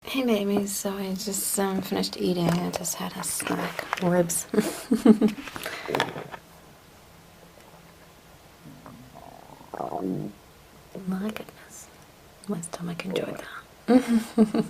Hey baby, so I just finished eating. I just had a snack. Ribs. My goodness. My stomach enjoyed that.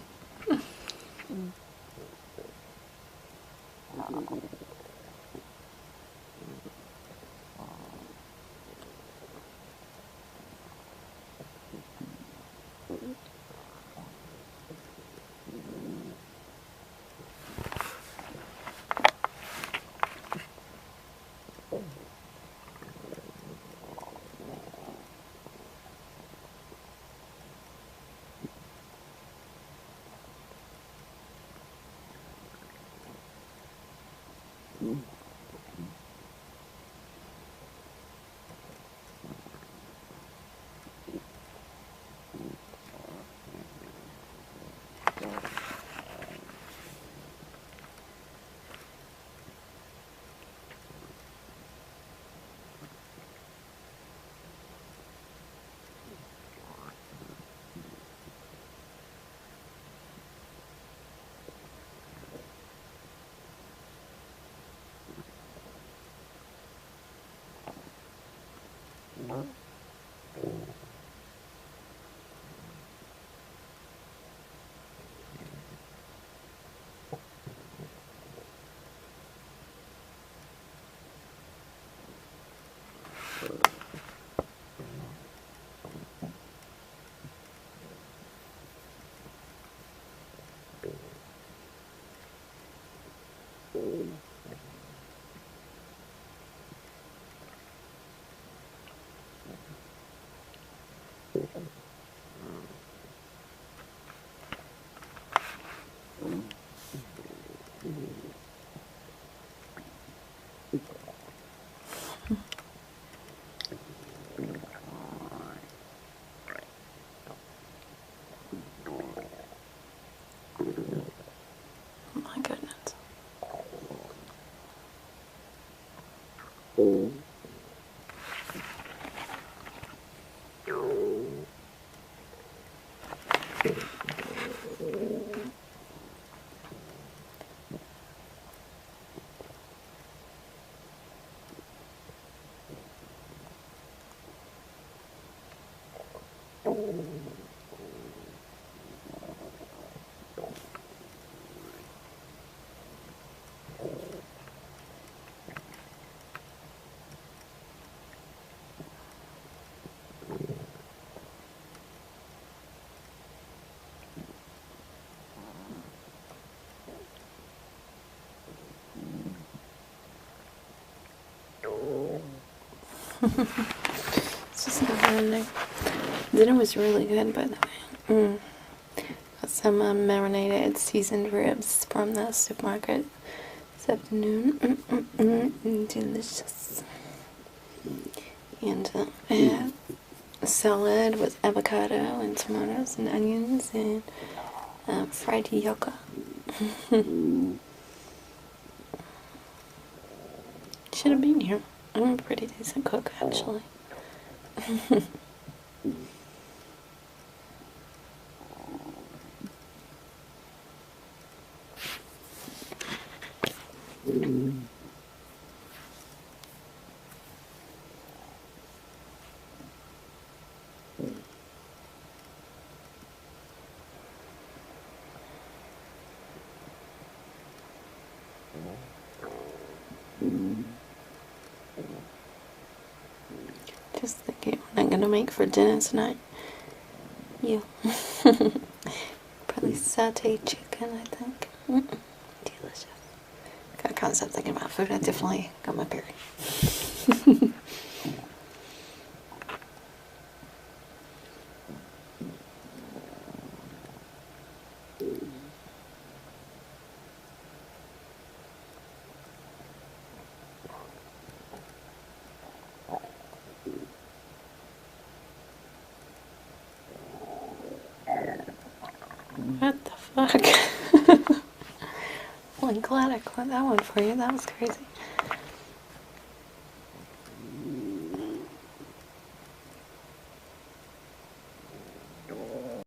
My goodness. It's just never ending. Dinner was really good, by the way. Got some marinated seasoned ribs from the supermarket this afternoon. Delicious. And I had a salad with avocado and tomatoes and onions and fried yucca. Should have been here. I'm a pretty decent cook, actually. Just thinking what I'm gonna make for dinner tonight. You. Probably sauteed chicken, I think. Delicious. I can't stop thinking about food. I definitely got my period. What the fuck? Well, I'm glad I caught that one for you. That was crazy.